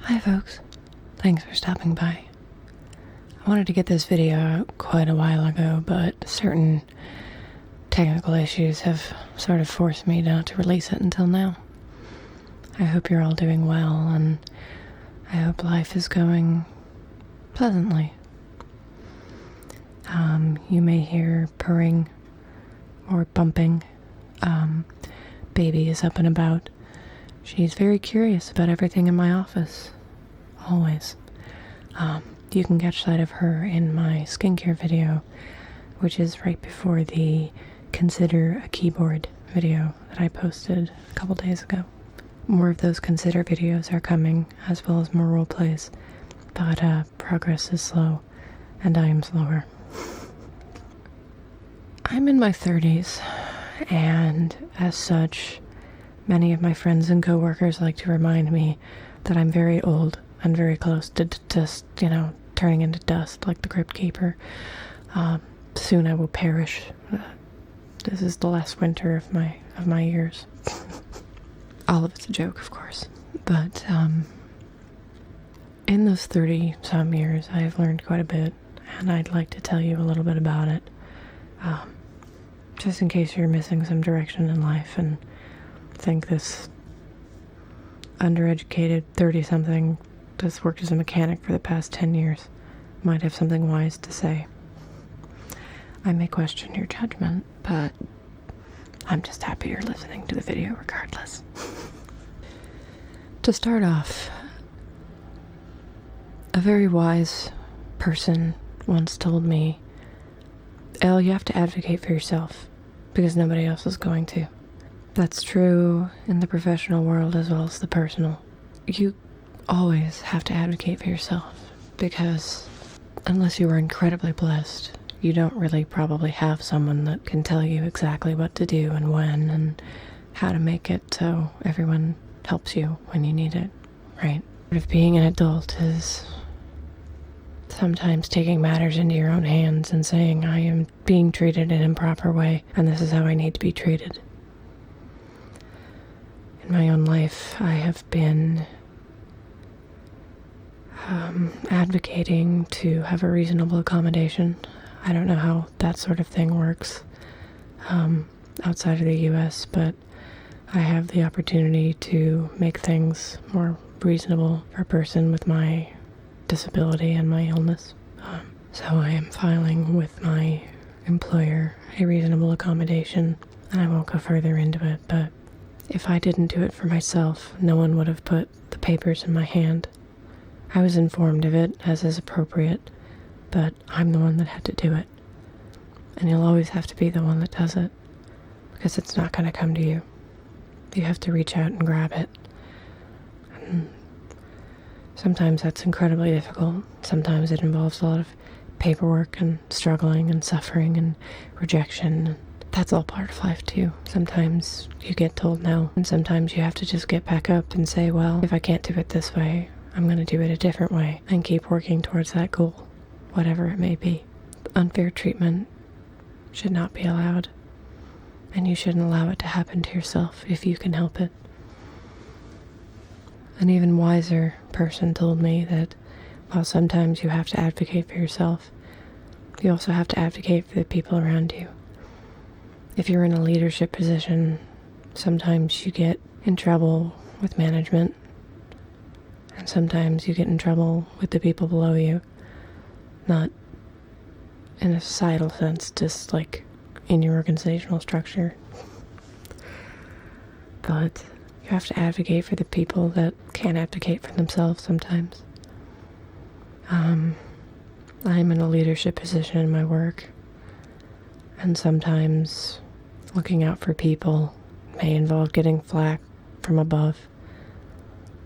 Hi folks, thanks for stopping by. I wanted to get this video out quite a while ago, but certain technical issues have sort of forced me not to release it until now. I hope you're all doing well, and I hope life is going pleasantly. You may hear purring or bumping. Baby is up and about. She's very curious about everything in my office. Always. You can catch sight of her in my skincare video, which is right before the Consider a Keyboard video that I posted a couple days ago. More of those Consider videos are coming, as well as more role plays, but progress is slow, and I am slower. I'm in my 30s, and as such, many of my friends and coworkers like to remind me that I'm very old and very close to just, turning into dust like the Crypt Keeper. Soon I will perish. This is the last winter of my years. All of it's a joke, of course. But in those 30-some years, I have learned quite a bit, and I'd like to tell you a little bit about it. Just in case you're missing some direction in life and think this undereducated 30-something that's worked as a mechanic for the past 10 years might have something wise to say. I may question your judgment, but I'm just happy you're listening to the video regardless. To start off, a very wise person once told me, Elle, you have to advocate for yourself because nobody else is going to. That's true in the professional world as well as the personal. You always have to advocate for yourself because unless you are incredibly blessed, you don't really probably have someone that can tell you exactly what to do and when and how to make it so everyone helps you when you need it, right? Part of being an adult is sometimes taking matters into your own hands and saying, I am being treated in an improper way, and this is how I need to be treated. In my own life, I have been advocating to have a reasonable accommodation. I don't know how that sort of thing works outside of the US, but I have the opportunity to make things more reasonable for a person with my disability and my illness. So I am filing with my employer a reasonable accommodation, and I won't go further into it, but if I didn't do it for myself, no one would have put the papers in my hand. I was informed of it, as is appropriate, but I'm the one that had to do it. And you'll always have to be the one that does it, because it's not going to come to you. You have to reach out and grab it. And sometimes that's incredibly difficult. Sometimes it involves a lot of paperwork and struggling and suffering and rejection. That's all part of life too. Sometimes you get told no, and sometimes you have to just get back up and say, well, if I can't do it this way, I'm going to do it a different way and keep working towards that goal, whatever it may be. Unfair treatment should not be allowed, and you shouldn't allow it to happen to yourself if you can help it. An even wiser person told me that while sometimes you have to advocate for yourself, you also have to advocate for the people around you. If you're in a leadership position, sometimes you get in trouble with management, and sometimes you get in trouble with the people below you. Not in a societal sense, just like in your organizational structure. But you have to advocate for the people that can't advocate for themselves sometimes. I'm in a leadership position in my work, and sometimes looking out for people may involve getting flack from above.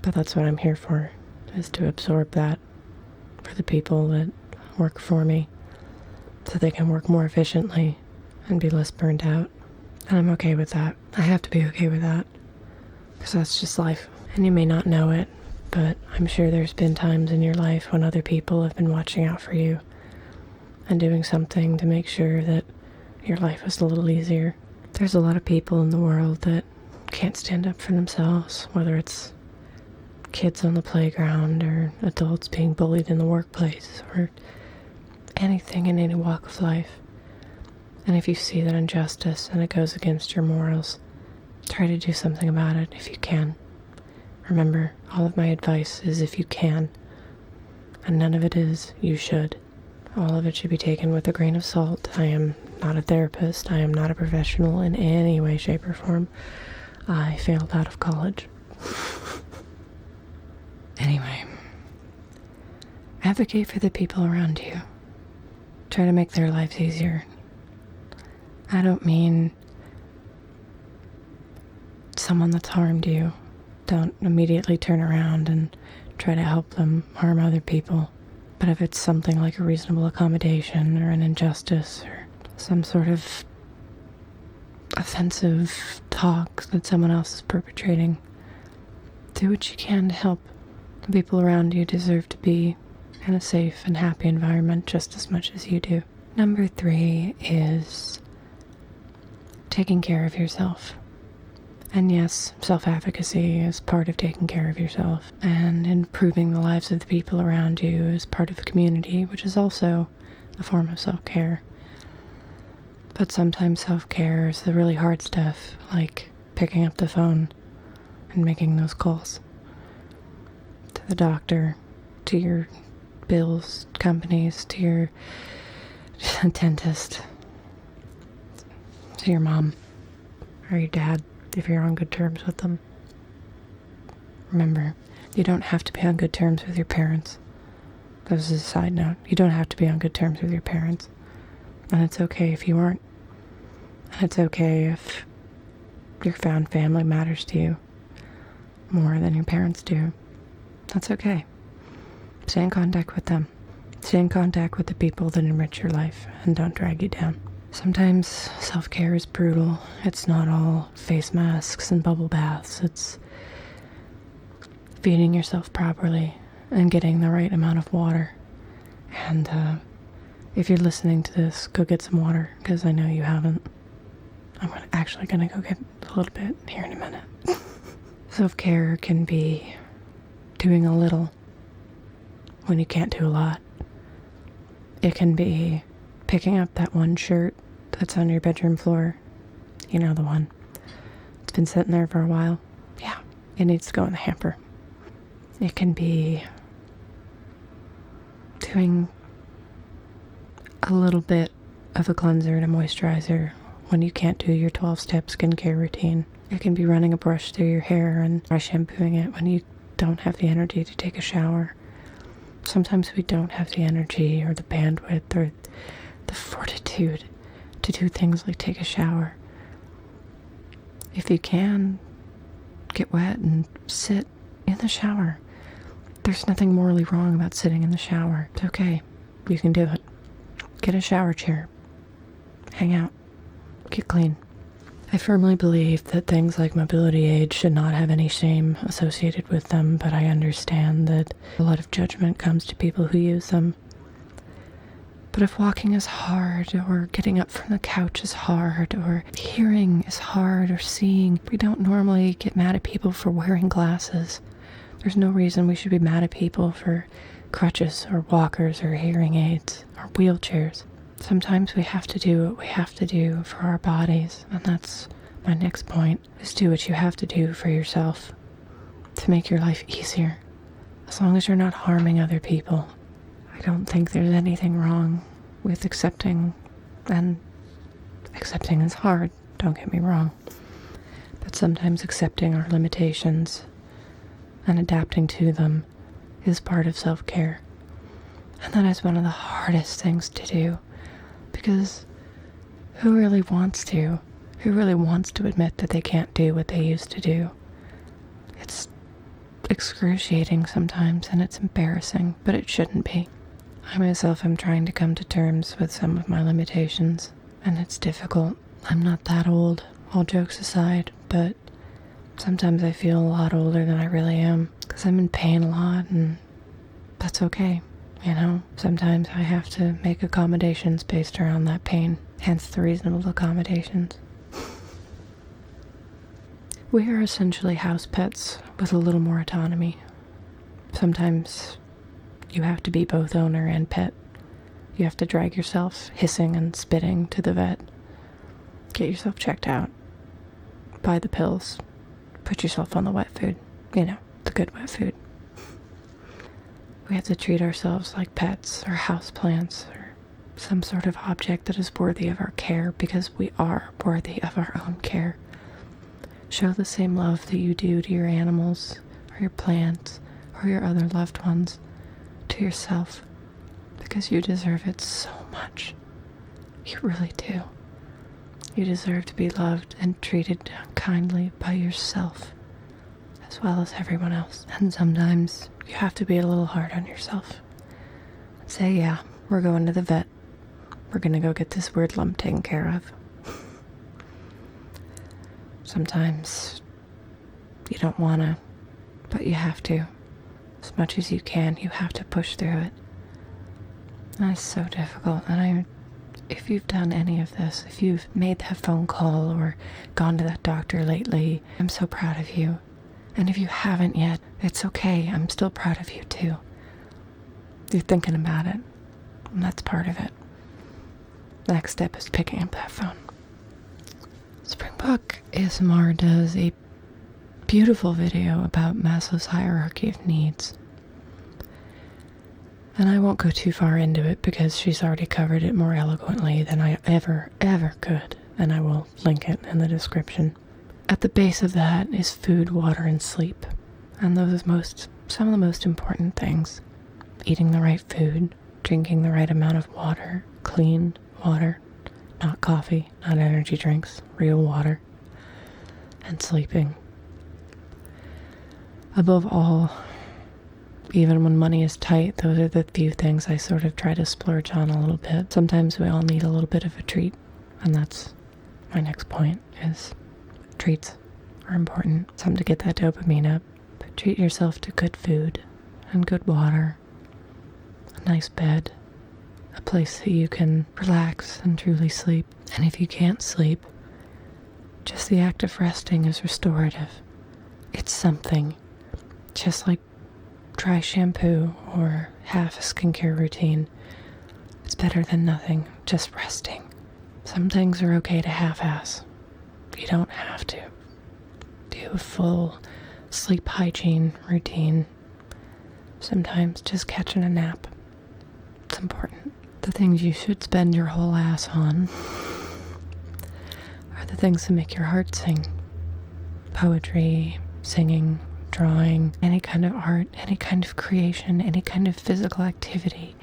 But that's what I'm here for, is to absorb that for the people that work for me so they can work more efficiently and be less burnt out. And I'm okay with that. I have to be okay with that because that's just life. And you may not know it, but I'm sure there's been times in your life when other people have been watching out for you and doing something to make sure that your life was a little easier. There's a lot of people in the world that can't stand up for themselves, whether it's kids on the playground or adults being bullied in the workplace or anything in any walk of life. And if you see that injustice and it goes against your morals, try to do something about it if you can. Remember, all of my advice is if you can, and none of it is you should. All of it should be taken with a grain of salt. I am not a therapist. I am not a professional in any way, shape, or form. I failed out of college. Anyway, advocate for the people around you. Try to make their lives easier. I don't mean someone that's harmed you. Don't immediately turn around and try to help them harm other people. But if it's something like a reasonable accommodation or an injustice or some sort of offensive talk that someone else is perpetrating, do what you can to help. The people around you deserve to be in a safe and happy environment just as much as you do. Number 3 is taking care of yourself. And yes, self-advocacy is part of taking care of yourself, and improving the lives of the people around you is part of the community, which is also a form of self-care. But sometimes self-care is the really hard stuff, like picking up the phone and making those calls to the doctor, to your bills companies, to your dentist, to your mom or your dad, if you're on good terms with them. Remember, you don't have to be on good terms with your parents. This is a side note. You don't have to be on good terms with your parents. And it's okay if you aren't. And it's okay if your found family matters to you more than your parents do. That's okay. Stay in contact with them. Stay in contact with the people that enrich your life and don't drag you down. Sometimes self-care is brutal. It's not all face masks and bubble baths. It's feeding yourself properly and getting the right amount of water. And if you're listening to this, go get some water, because I know you haven't. I'm actually going to go get a little bit here in a minute. Self-care can be doing a little when you can't do a lot. It can be picking up that one shirt that's on your bedroom floor. You know, the one. It's been sitting there for a while. Yeah, it needs to go in the hamper. It can be doing a little bit of a cleanser and a moisturizer when you can't do your 12-step skincare routine. It can be running a brush through your hair and dry shampooing it when you don't have the energy to take a shower. Sometimes we don't have the energy or the bandwidth or the fortitude to do things like take a shower. If you can, get wet and sit in the shower. There's nothing morally wrong about sitting in the shower. It's okay. You can do it. Get a shower chair. Hang out. Get clean. I firmly believe that things like mobility aids should not have any shame associated with them, but I understand that a lot of judgment comes to people who use them. But if walking is hard, or getting up from the couch is hard, or hearing is hard, or seeing, we don't normally get mad at people for wearing glasses. There's no reason we should be mad at people for crutches, or walkers, or hearing aids, or wheelchairs. Sometimes we have to do what we have to do for our bodies, and that's my next point, is do what you have to do for yourself to make your life easier, as long as you're not harming other people. I don't think there's anything wrong with accepting, and accepting is hard, don't get me wrong, but sometimes accepting our limitations and adapting to them is part of self-care. And that is one of the hardest things to do, because who really wants to admit that they can't do what they used to do? It's excruciating sometimes, and it's embarrassing, but it shouldn't be. I myself am trying to come to terms with some of my limitations, and it's difficult. I'm not that old, all jokes aside, but sometimes I feel a lot older than I really am, because I'm in pain a lot, and that's okay, you know? Sometimes I have to make accommodations based around that pain, hence the reasonable accommodations. We are essentially house pets with a little more autonomy. Sometimes you have to be both owner and pet. You have to drag yourself hissing and spitting to the vet. Get yourself checked out. Buy the pills. Put yourself on the wet food. You know, the good wet food. We have to treat ourselves like pets or houseplants or some sort of object that is worthy of our care, because we are worthy of our own care. Show the same love that you do to your animals or your plants or your other loved ones to yourself, because you deserve it so much. You really do. You deserve to be loved and treated kindly by yourself as well as everyone else. And sometimes you have to be a little hard on yourself and say, yeah, we're going to the vet. We're going to go get this weird lump taken care of. Sometimes you don't want to, but you have to. As much as you can, you have to push through it. And it's so difficult. And if you've done any of this, if you've made that phone call or gone to that doctor lately, I'm so proud of you. And if you haven't yet, it's okay. I'm still proud of you too. You're thinking about it, and that's part of it. The next step is picking up that phone. Springbok ASMR does a beautiful video about Maslow's hierarchy of needs. And I won't go too far into it because she's already covered it more eloquently than I ever could, and I will link it in the description. At the base of that is food, water, and sleep. And those are some of the most important things. Eating the right food, drinking the right amount of water, clean water, not coffee, not energy drinks, real water, and sleeping. Above all, even when money is tight, those are the few things I sort of try to splurge on a little bit. Sometimes we all need a little bit of a treat, and that's my next point, is treats are important. Something to get that dopamine up. But treat yourself to good food and good water, a nice bed, a place that you can relax and truly sleep. And if you can't sleep, just the act of resting is restorative. It's something. Just like dry shampoo or half a skincare routine. It's better than nothing, just resting. Some things are okay to half-ass. You don't have to do a full sleep hygiene routine. Sometimes just catching a nap. It's important. The things you should spend your whole ass on are the things that make your heart sing. Poetry, singing, drawing, any kind of art, any kind of creation, any kind of physical activity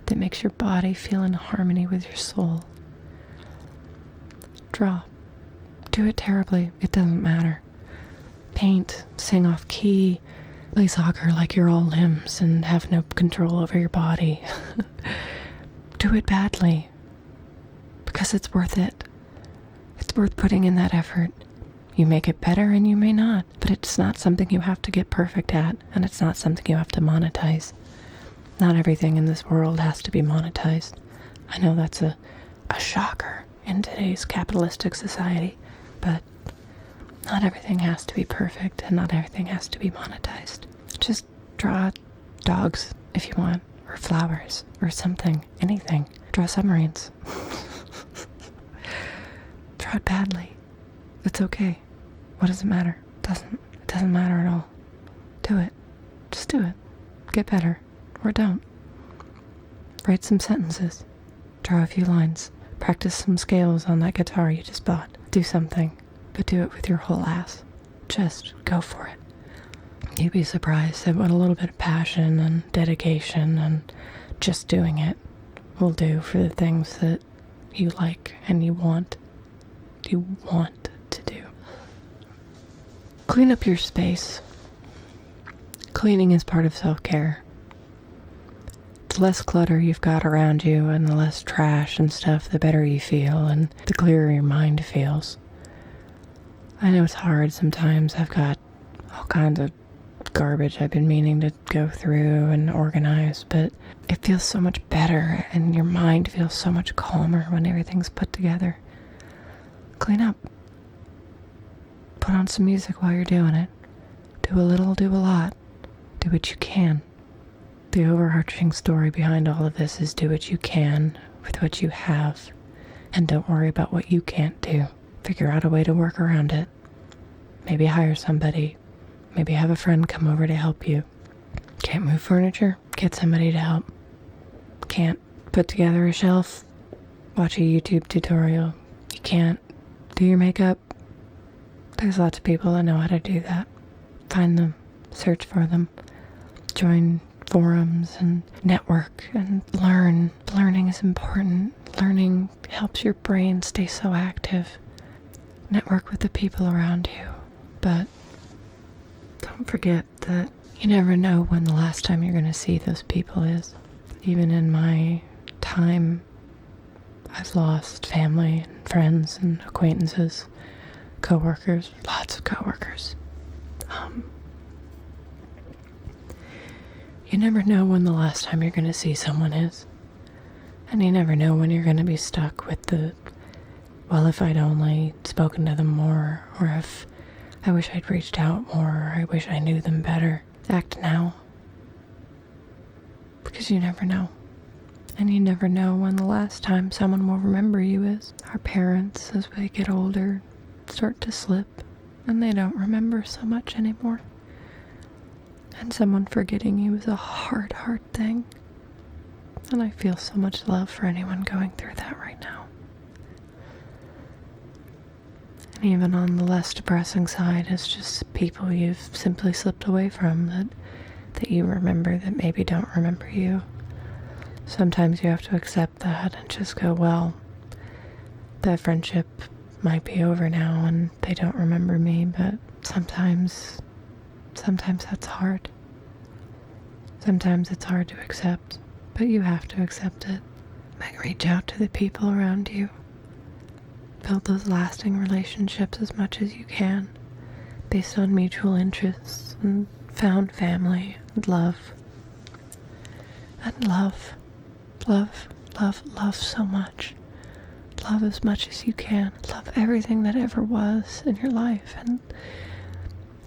that makes your body feel in harmony with your soul. Draw. Do it terribly. It doesn't matter. Paint, sing off key, play soccer like you're all limbs and have no control over your body. Do it badly. Because it's worth it. It's worth putting in that effort. You make it better and you may not, but it's not something you have to get perfect at, and it's not something you have to monetize. Not everything in this world has to be monetized. I know that's a shocker in today's capitalistic society, but not everything has to be perfect and not everything has to be monetized. Just draw dogs if you want, or flowers, or something, anything. Draw submarines. Draw it badly. It's okay. What does it matter? It doesn't matter at all. Do it. Just do it. Get better. Or don't. Write some sentences. Draw a few lines. Practice some scales on that guitar you just bought. Do something. But do it with your whole ass. Just go for it. You'd be surprised at what a little bit of passion and dedication and just doing it will do for the things that you like and you want to do. Clean up your space. Cleaning is part of self-care. The less clutter you've got around you and the less trash and stuff, the better you feel and the clearer your mind feels. I know it's hard sometimes. I've got all kinds of garbage I've been meaning to go through and organize, but it feels so much better and your mind feels so much calmer when everything's put together. Clean up. Put on some music while you're doing it. Do a little, do a lot. Do what you can. The overarching story behind all of this is do what you can with what you have, and don't worry about what you can't do. Figure out a way to work around it. Maybe hire somebody. Maybe have a friend come over to help you. Can't move furniture? Get somebody to help. Can't put together a shelf? Watch a YouTube tutorial. You can't do your makeup? There's lots of people that know how to do that. Find them. Search for them. Join forums and network and learn. Learning is important. Learning helps your brain stay so active. Network with the people around you. But don't forget that you never know when the last time you're going to see those people is. Even in my time, I've lost family and friends and acquaintances, coworkers, lots of coworkers. You never know when the last time you're going to see someone is. And you never know when you're going to be stuck with the, well, if I'd only spoken to them more, or if I wish I'd reached out more, or I wish I knew them better. Act now. Because you never know. And you never know when the last time someone will remember you is. Our parents, as we get older, start to slip, and they don't remember so much anymore. And someone forgetting you is a hard, hard thing. And I feel so much love for anyone going through that right now. And even on the less depressing side, it's just people you've simply slipped away from that you remember that maybe don't remember you. Sometimes you have to accept that and just go, well, that friendship might be over now and they don't remember me, but sometimes that's hard. Sometimes it's hard to accept, but you have to accept it. Like, reach out to the people around you. Build those lasting relationships as much as you can, based on mutual interests and found family and love. And love so much. Love as much as you can. Love everything that ever was in your life, and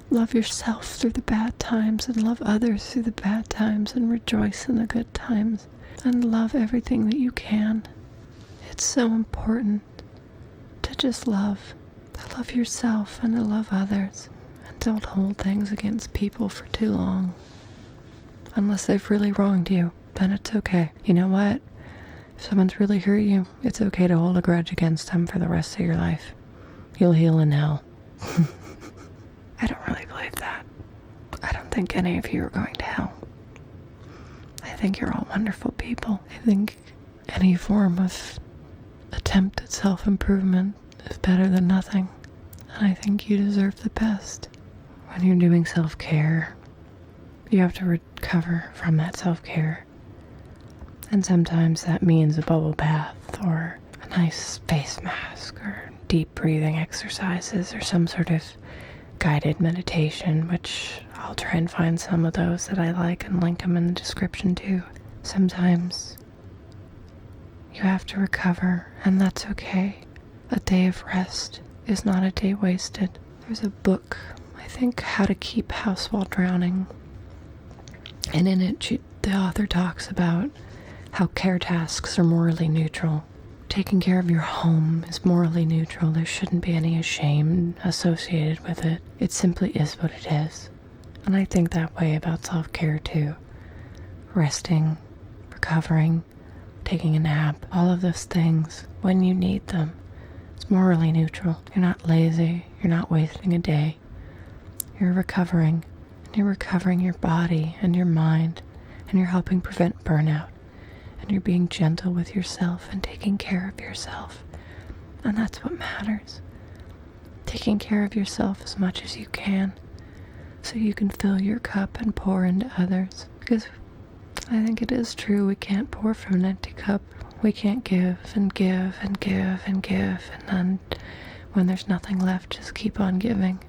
love yourself through the bad times, and love others through the bad times, and rejoice in the good times, and love everything that you can. It's so important to just love. To love yourself and to love others. And don't hold things against people for too long. Unless they've really wronged you, then it's okay. You know what? If someone's really hurt you, it's okay to hold a grudge against them for the rest of your life. You'll heal in hell. I don't really believe that. I don't think any of you are going to hell. I think you're all wonderful people. I think any form of attempt at self-improvement is better than nothing. And I think you deserve the best. When you're doing self-care, you have to recover from that self-care. And sometimes that means a bubble bath, or a nice face mask, or deep breathing exercises, or some sort of guided meditation, which I'll try and find some of those that I like and link them in the description too. Sometimes you have to recover, and that's okay. A day of rest is not a day wasted. There's a book, I think, How to Keep House While Drowning, and in it the author talks about how care tasks are morally neutral. Taking care of your home is morally neutral. There shouldn't be any shame associated with it. It simply is what it is. And I think that way about self-care too. Resting, recovering, taking a nap, all of those things, when you need them, it's morally neutral. You're not lazy. You're not wasting a day. You're recovering. And you're recovering your body and your mind. And you're helping prevent burnout. And you're being gentle with yourself and taking care of yourself. And that's what matters. Taking care of yourself as much as you can, so you can fill your cup and pour into others. Because I think it is true, we can't pour from an empty cup. We can't give and give and give and give, and then when there's nothing left, just keep on giving.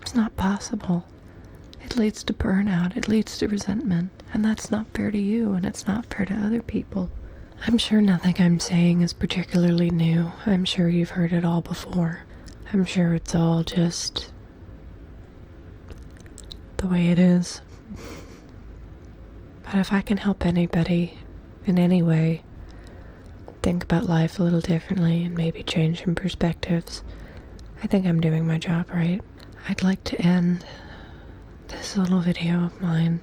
It's not possible. It leads to burnout, it leads to resentment, and that's not fair to you, and it's not fair to other people. I'm sure nothing I'm saying is particularly new. I'm sure you've heard it all before. I'm sure it's all just the way it is. But if I can help anybody in any way think about life a little differently and maybe change some perspectives, I think I'm doing my job right. I'd like to end this little video of mine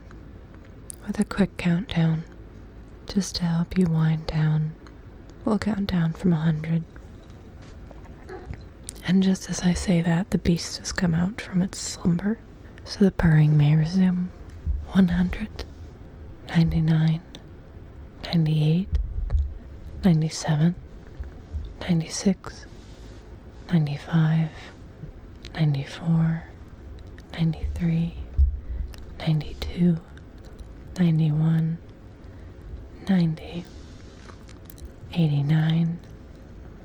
with a quick countdown, just to help you wind down. We'll count down from 100. And just as I say that, the beast has come out from its slumber, so the purring may resume. 100, 99, 98, 97, 96, 95, 94, 93, 92, 91, 90, 89,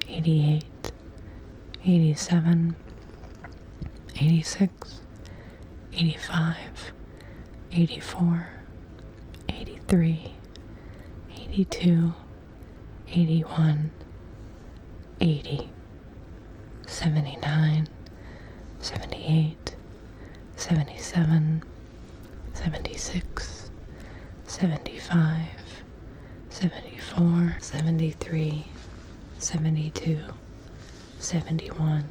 88, 87, 86, 85, 84, 83, 82, 81, 80, 79, 78, 77, 76, 75, 74, 73, 72, 71,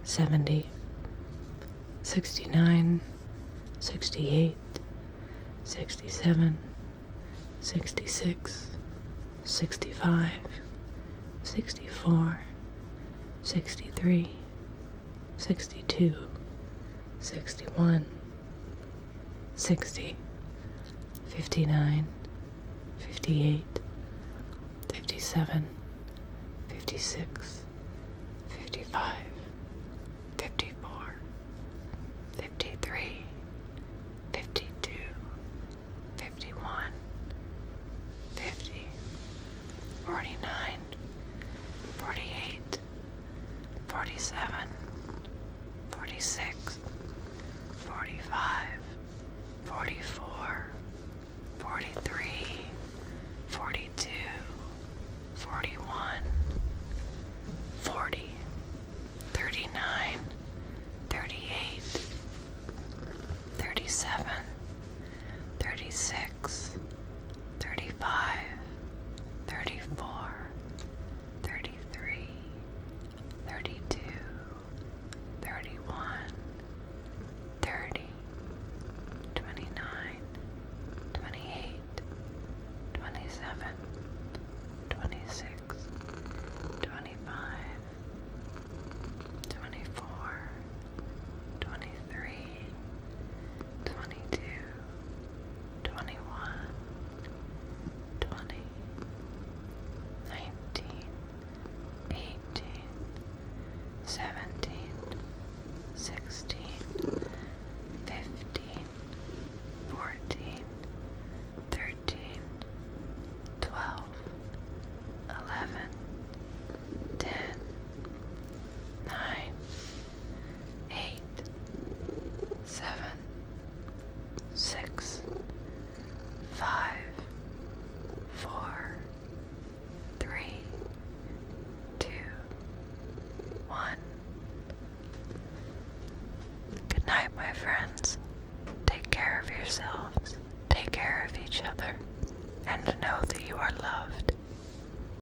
70, 69, 68, 67, 66, 65, 64, 63, 62, 61, 60, 59, 58, 57, 56, 55, 54, 53, 52, 51, 50, 49, 48, 47, 46, 45, 44, 43, 42, 41, 40, 39, 38, 37, 36, 35, 34, 33, 32, 31, 30, 29, 28, 27, 26, 25, 24, 23, 22, 21, 20, 19, 18, 17, 16, 15, 14, 13, 12, 11, 10, 9, 8, 7, 6, 5, 4, 3, 2, 1. Good night, my friends. Take care of yourselves, take care of each other, and know that you are loved.